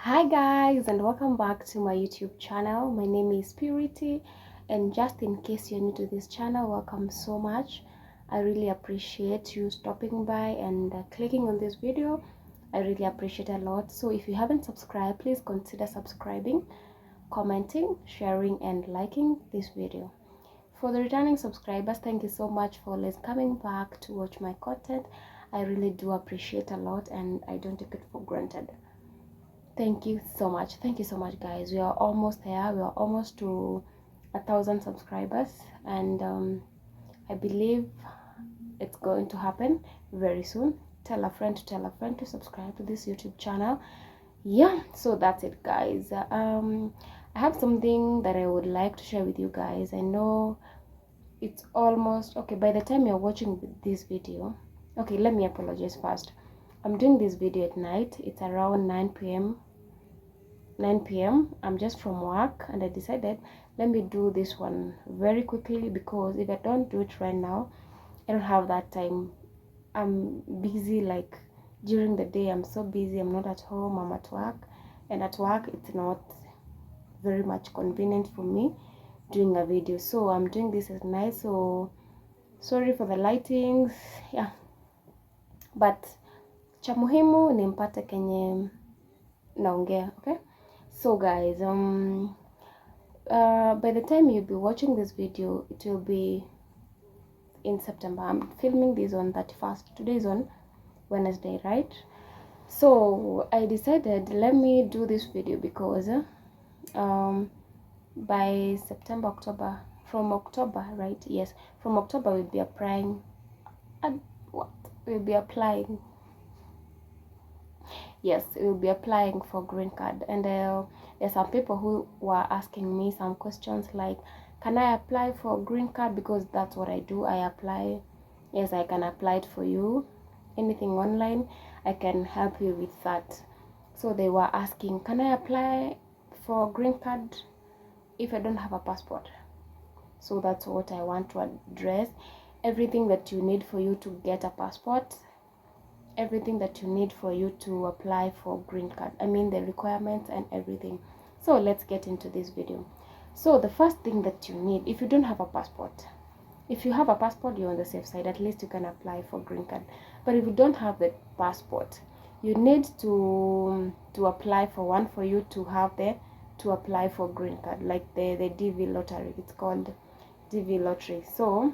Hi guys, and welcome back to my YouTube channel. My name is Purity, and just in case you're new to this channel, welcome so much. I really appreciate you stopping by and clicking on this video. I really appreciate a lot. So if you haven't subscribed, please consider subscribing, commenting, sharing, and liking this video. For the returning subscribers, thank you so much for always coming back to watch my content. I really do appreciate a lot, and I don't take it for granted. Thank you so much. Thank you so much, guys. We are almost there. We are almost to 1,000 subscribers, and I believe it's going to happen very soon. Tell a friend to tell a friend to subscribe to this YouTube channel. Yeah, so that's it, guys. I have something that I would like to share with you guys. I know it's almost okay by the time you're watching this video. Okay, let me apologize first. I'm doing this video at night. It's around 9 p.m. I'm just from work, and I decided let me do this one very quickly, because if I don't do it right now, I don't have that time. I'm busy, like during the day I'm so busy. I'm not at home, I'm at work, and at work it's not very much convenient for me doing a video, so I'm doing this at night. So sorry for the lightings, yeah, but cha muhimu nimpate kenye naongea. Okay, so guys, by the time you'll be watching this video, it will be in September. I'm filming this on 31st. Today is on Wednesday, right? So I decided let me do this video because by September, October, from October, right? Yes, from October we'll be applying. What? We'll be applying. Yes, we'll be applying for green card, and there's some people who were asking me some questions like, can I apply for green card? Because that's what I do. I apply. Yes, I can apply it for you. Anything online, I can help you with that. So they were asking, can I apply for green card if I don't have a passport? So that's what I want to address. Everything that you need for you to get a passport, everything that you need for you to apply for green card, I mean the requirements and everything. So let's get into this video. So the first thing that you need, if you don't have a passport, if you have a passport, you're on the safe side. At least you can apply for green card. But if you don't have the passport, you need to apply for one for you to have to apply for green card, like the Dvloterry. It's called Dvloterry. So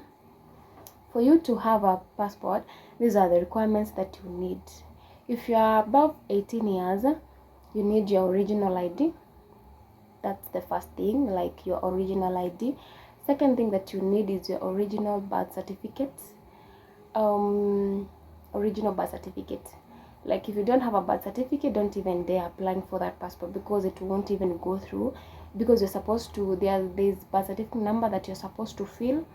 for you to have a passport, these are the requirements that you need. If you are above 18 years, you need your original ID. That's the first thing, like your original ID. Second thing that you need is your original birth certificate. Original birth certificate. Like if you don't have a birth certificate, don't even dare applying for that passport, because it won't even go through, because you're supposed to, there's birth certificate number that you're supposed to fill.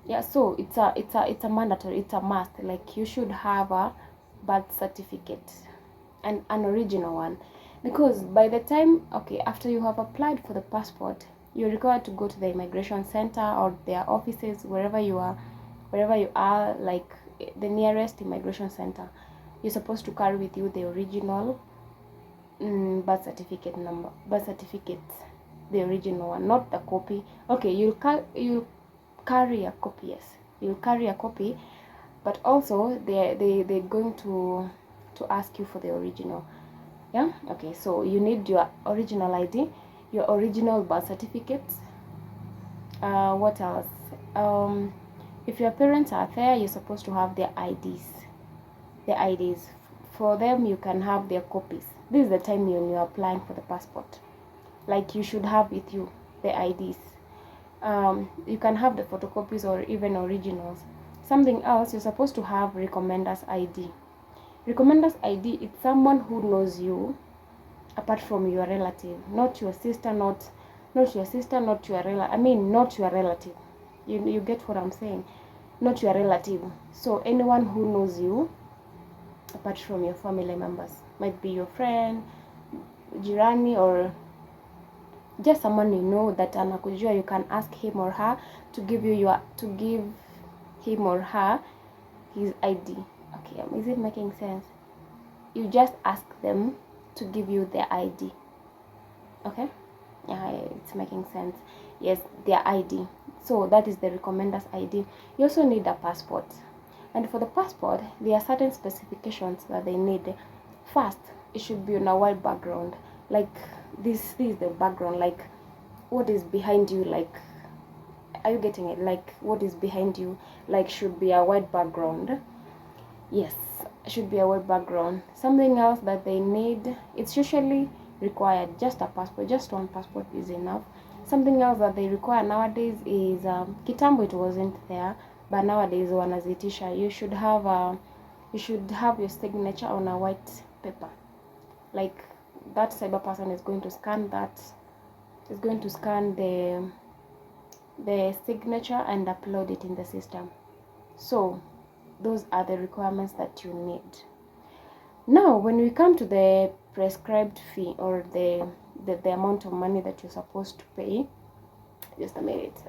Yeah, so it's a mandatory, it's a must. Like you should have a birth certificate, and an original one, because by the time, okay, after you have applied for the passport, you're required to go to the immigration center or their offices, wherever you are, like the nearest immigration center. You're supposed to carry with you the original birth certificate number, birth certificate, the original one, not the copy. Okay, you'll carry a copy. Yes, you'll carry a copy, but also they're going to ask you for the original. Yeah, okay, so you need your original ID, your original birth certificate. What else? If your parents are there, you're supposed to have their IDs. For them, you can have their copies. This is the time when you're applying for the passport, like you should have with you the IDs. You can have the photocopies or even originals. Something else, you're supposed to have recommender's ID. Recommender's ID is someone who knows you apart from your relative, not your sister, not your sister, not your relative. I mean, not your relative. You get what I'm saying? Not your relative. So anyone who knows you apart from your family members, might be your friend, jirani, or just someone you know that anakujua. You can ask him or her to give him or her his ID. Okay, is it making sense? You just ask them to give you their ID. Okay, yeah, it's making sense. Yes, their ID. So that is the recommender's ID. You also need a passport, and for the passport there are certain specifications that they need. First, it should be on a white background, like this is the background, like what is behind you, like, are you getting it? Like what is behind you, like, should be a white background. Yes, should be a white background. Something else that they need, it's usually required just a passport, just one passport is enough. Something else that they require nowadays is kitambo it wasn't there, but nowadays wanazitisha, you should have your signature on a white paper. Like that cyber person is going to scan the signature and upload it in the system. So those are the requirements that you need. Now when we come to the prescribed fee, or the amount of money that you're supposed to pay, just a minute.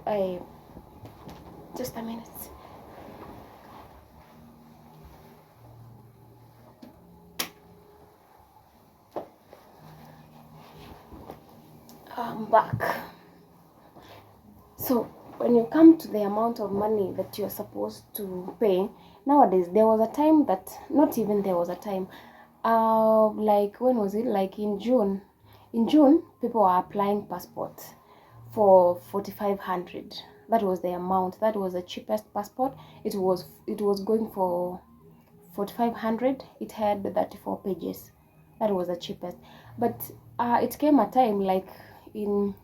I'm back. So when you come to the amount of money that you're supposed to pay, nowadays there was a time that, not even there was a time, like when was it, like in June people are applying passports for 4,500. That was the amount, that was the cheapest passport. It was going for 4,500. It had 34 pages. That was the cheapest. But it came a time, like in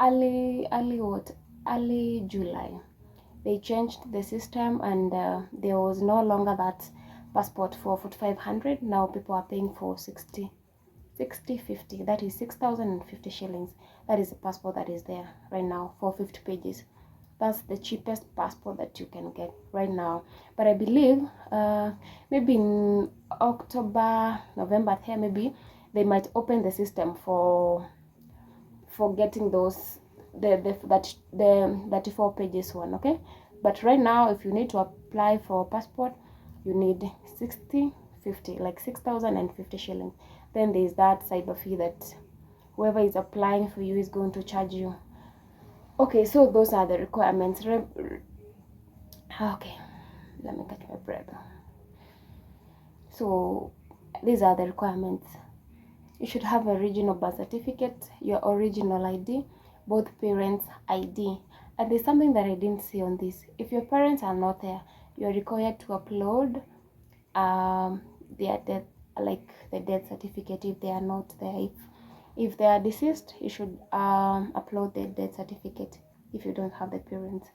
early July, they changed the system, and there was no longer that passport for 4,500. Now people are paying for 50. That is 6,050 shillings. That is the passport that is there right now for 50 pages. That's the cheapest passport that you can get right now. But I believe maybe in October, November there, maybe they might open the system for getting those the 34 pages one. Okay, but right now if you need to apply for a passport, you need 50, like 6,050 shillings. Then there's that cyber fee that whoever is applying for you is going to charge you. Okay, so those are the requirements. Okay, let me catch my breath. So these are the requirements. You should have a original birth certificate, your original ID, both parents' ID. And there's something that I didn't see on this. If your parents are not there, you're required to upload their death, like the death certificate if they are not there. If they are deceased, you should upload the death certificate if you don't have the parents.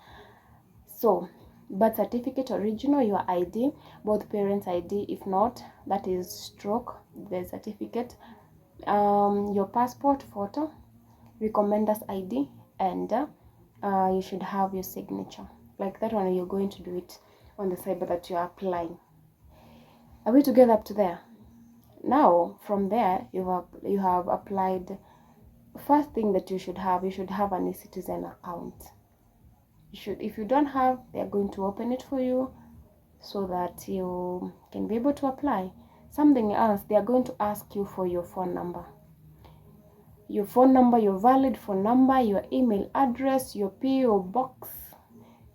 So birth certificate original, your ID, both parents' ID. If not, that is stroke the certificate. Your passport photo, recommender's ID, and you should have your signature. Like that one, you're going to do it on the cyber that you are applying. Are we together up to there? Now from there, you have applied. First thing that you should have an e-citizen account. If you don't have, they're going to open it for you so that you can be able to apply. Something else, they are going to ask you for your phone number. Your phone number, your valid phone number, your email address, your PO box,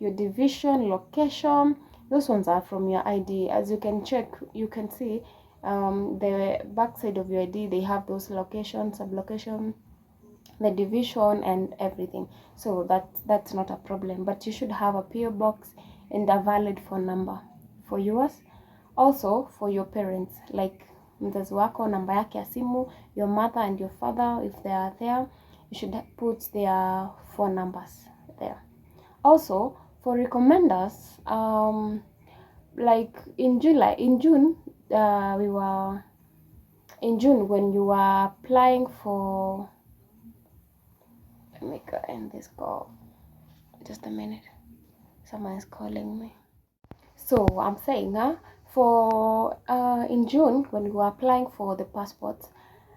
your division, location. Those ones are from your ID. As you can check, you can see the back side of your ID, they have those location, sublocation, the division and everything. So that's not a problem, but you should have a PO box and a valid phone number for yours. Also for your parents, like mzazi wako namba yake ya simu, your mother and your father, if they are there, you should put their phone numbers there. Also for recommenders, like in June when you were applying for, let me go end this call, just a minute, someone is calling me. So I'm saying for in June when you were applying for the passports,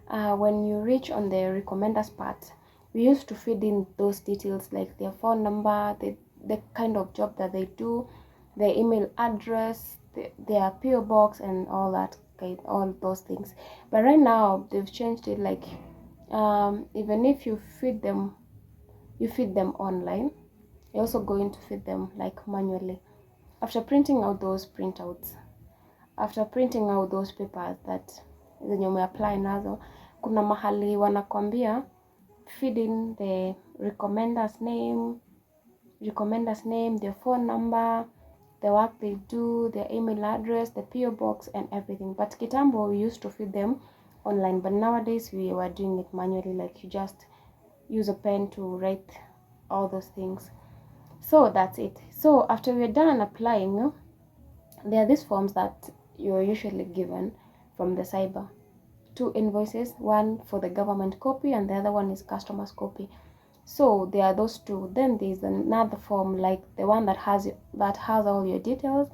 when you reach on the recommenders part, we used to feed in those details like their phone number, the kind of job that they do, their email address, their PO box and all that all those things. But right now they've changed it, like even if you feed them online, you're also going to feed them like manually. After printing out those printouts, after printing out those papers that zenye umeapply nazo, kuna mahali wanakwambia feed in the recommender's name, their phone number, the work they do, their email address, the PO box and everything. But kitambo we used to feed them online, but nowadays we were doing it manually, like you just use a pen to write all those things. So that's it. So after we're done applying, there are these forms that you're usually given from the cyber. 2 invoices, one for the government copy and the other one is customer's copy. So there are those 2. Then there's another form, like the one that has all your details,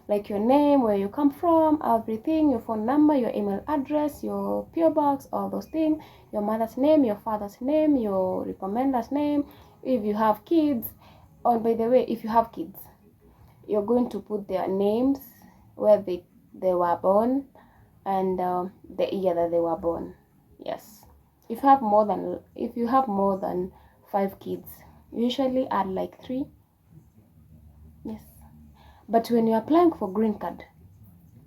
like your name, where you come from, everything, your phone number, your email address, your PO box, all those things, your mother's name, your father's name, your recommender's name, if you have kids. Oh, by the way, if you have kids, you're going to put their names, where they were born, and the year that they were born. Yes. If you have more than 5 kids, usually add like 3. Yes. But when you're applying for green card,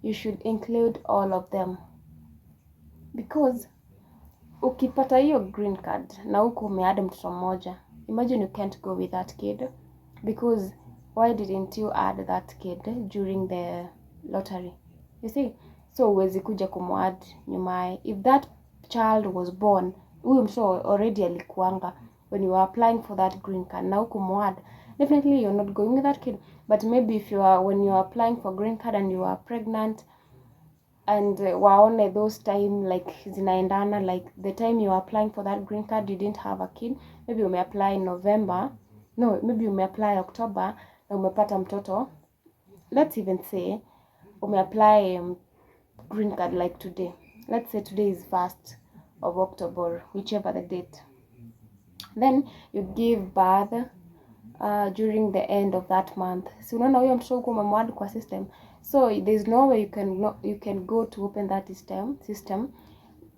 you should include all of them, because ukipata hiyo green card na huko umeadd mtoto mmoja, imagine you can't go with that kid, because why didn't you add that kid during the lottery? You see, so huwezi kuja kumwad nyumae. If that child was born, huyo mtoto already alikuanga when you are applying for that green card, na hukumwad, definitely you're not going with that kid. But maybe if when you are applying for green card and you are pregnant, and waone those time like zinaendana, like the time you are applying for that green card you didn't have a kid, maybe you may apply in November, no, maybe you may apply October na umepata mtoto. Let's even say ume apply green card like today, let's say today is 1st of October, whichever the date, then you give birth during the end of that month. So unaona huyo mtoto huko umemwad kwa system, so there's no way you can go to open that system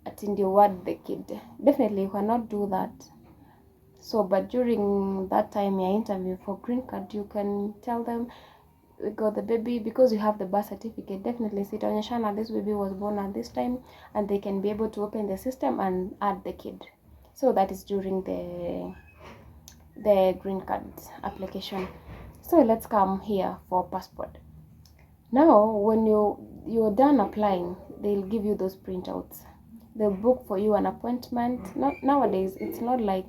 ati ndio word the kid. Definitely you cannot do that. So but during that time your interview for green card, you can tell them we got the baby, because you have the birth certificate. Definitely sitaonyeshana this baby was born at this time, and they can be able to open the system and add the kid. So that is during the green card application. So let's come here for passport. Now when you're done applying, they'll give you those printouts. They'll book for you an appointment. Not nowadays, it's not like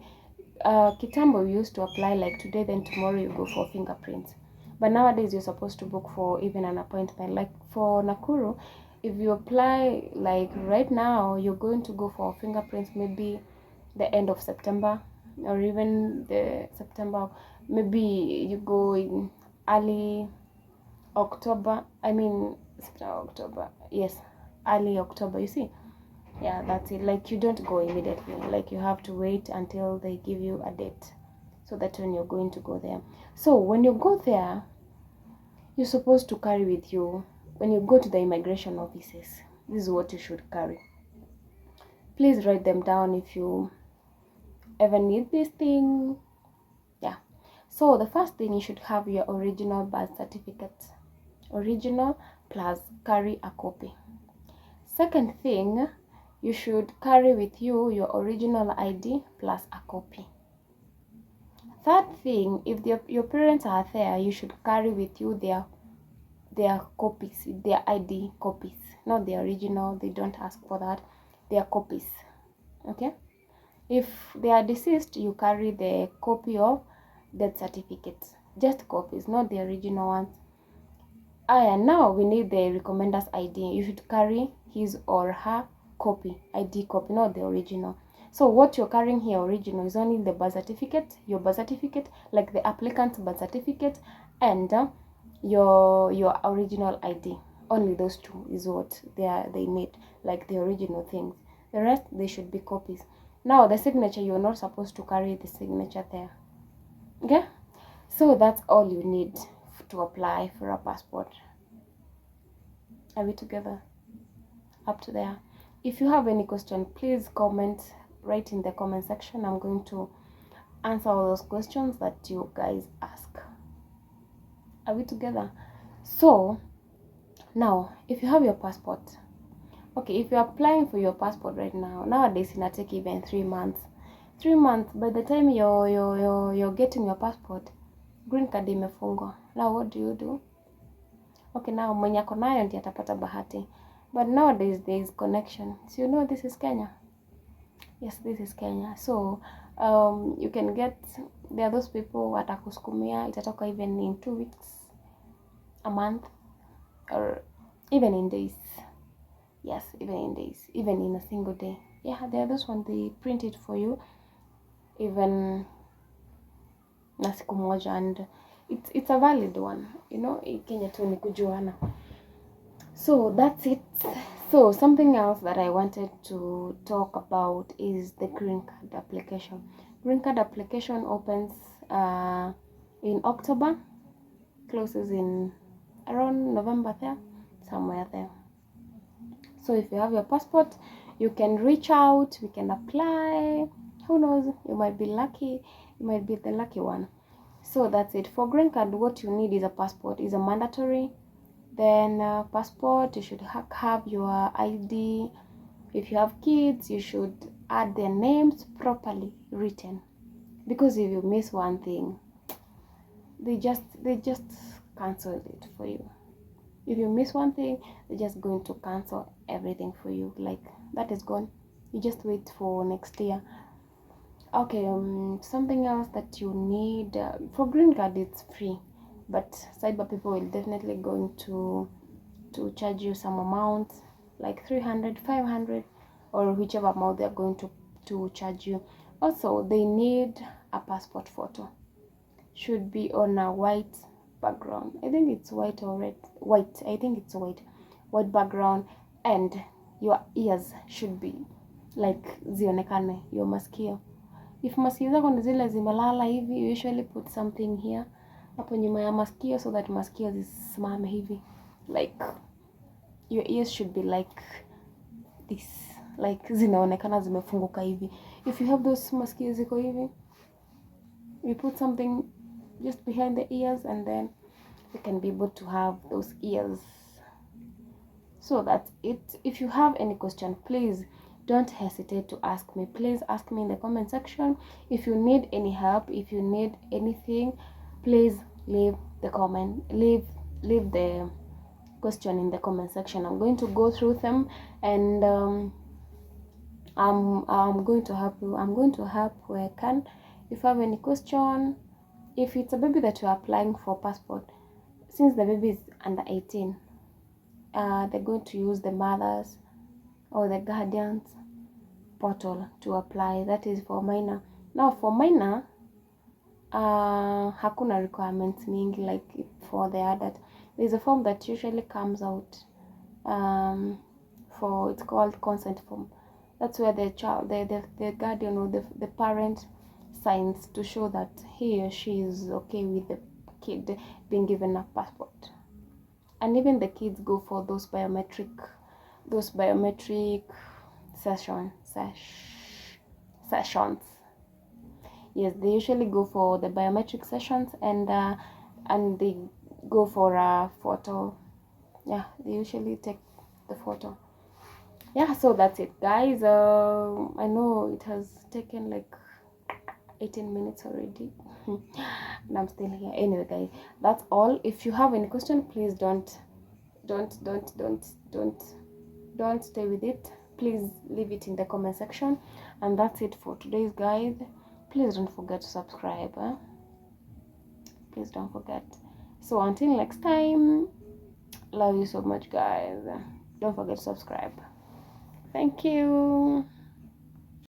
kitambo we used to apply like today, then tomorrow you go for fingerprints. But nowadays you're supposed to book for even an appointment. Like for Nakuru, if you apply like right now, you're going to go for fingerprints maybe the end of September, or even the September, maybe you go in early October, October, yes, early October, you see. Yeah, that's it. Like you don't go immediately, like you have to wait until they give you a date, so that when you're going to go there. So when you go there, you're supposed to carry with you, when you go to the immigration offices, this is what you should carry. Please write them down if you ever need this thing. Yeah, so the first thing, you should have your original birth certificate, original, plus carry a copy. Second thing, you should carry with you your original ID plus a copy. Third thing, if your parents are there, you should carry with you their copies, their ID copies, not the original. They don't ask for that. Their copies. Okay. If they are deceased, you carry the copy of death certificates, just copies, not the original ones. Now we need the recommender's ID. You should carry his or her copy, ID copy, not the original. So what you're carrying here, original, is only the birth certificate, your birth certificate, like the applicant's birth certificate, and your original ID. Only those 2 is what they need, like the original things. The rest, they should be copies. Now the signature, you're not supposed to carry the signature there. Okay, so that's all you need to apply for a passport. Are we together? up to there. If you have any question, please comment right in the comment section. I'm going to answer all those questions that you guys ask. Are we together? So now, if you have your passport, okay, if you're applying for your passport right now, nowadays it take even 3 months. 3 months, by the time you're getting your passport, green card imefungwa. Now what do? Okay, now mwenye ako nayo ndiye atapata bahati. But nowadays there is connection. So you know this is Kenya. Yes, this is Kenya. So you can get, there are those people watakusukumia, itatoka even in 2 weeks, a month, or even in days. Yes, even in days, even in a single day. Yeah, there are those ones, they print it for you even na siku moja, and it's a valid one, you know. Kenya tu ni kujuana. So that's it. So something else that I wanted to talk about is the green card application. Green card application opens in October, closes in around November there, somewhere there. So if you have your passport, you can reach out, we can apply. Who knows, you might be lucky, you might be the lucky one. So that's it. For green card, what you need is a passport, is a mandatory. Then passport, you should have your ID. If you have kids, you should add their names properly written, because if you miss one thing, they just cancel it for you. If you miss one thing, they're just going to cancel everything for you. Like, that is gone. You just wait for next year. Okay, something else that you need for green card, it's free, but cyber people will definitely going to charge you some amount, like 300, 500, or whichever amount they're going to charge you. Also, they need a passport photo. Should be on a white background. I think it's white or red. White. I think it's white background, and your ears should be like zionekane, your masikio. If masikio zako ni zile zimelala hivi, you usually put something here hapo nyuma ya masikio, so that masikio zisimame hivi. Like, your ears should be like this, like zinaonekana zimefunguka hivi. If you have those masikio ziko hivi, you put something just behind the ears, and then you can be able to have those ears. So that's it. If you have any question, please don't hesitate to ask me. Please ask me in the comment section. If you need any help, if you need anything, please leave the question in the comment section. I'm going to go through them, and I'm going to help you. I'm going to help where I can. If you have any question, if it's a baby that you're applying for passport, since the baby is under 18, they're going to use the mothers or the guardians portal to apply. That is for minor. Now for minor, hakuna requirements mingi like for the adult. There's a form that usually comes out for, it's called consent form. That's where the child, the guardian or the parent signs to show that he or she is okay with the kid being given a passport. And even the kids go for those biometric sessions. Yes, they usually go for the biometric sessions, and they go for a photo. Yeah, they usually take the photo. Yeah, so that's it, guys. I know it has taken like 18 minutes already and I'm still here. Anyway, guys, that's all. If you have any question, please don't stay with it. Please leave it in the comment section. And that's it for today's guide. Please don't forget to subscribe. Please don't forget. So until next time, love you so much, guys. Don't forget to subscribe. Thank you.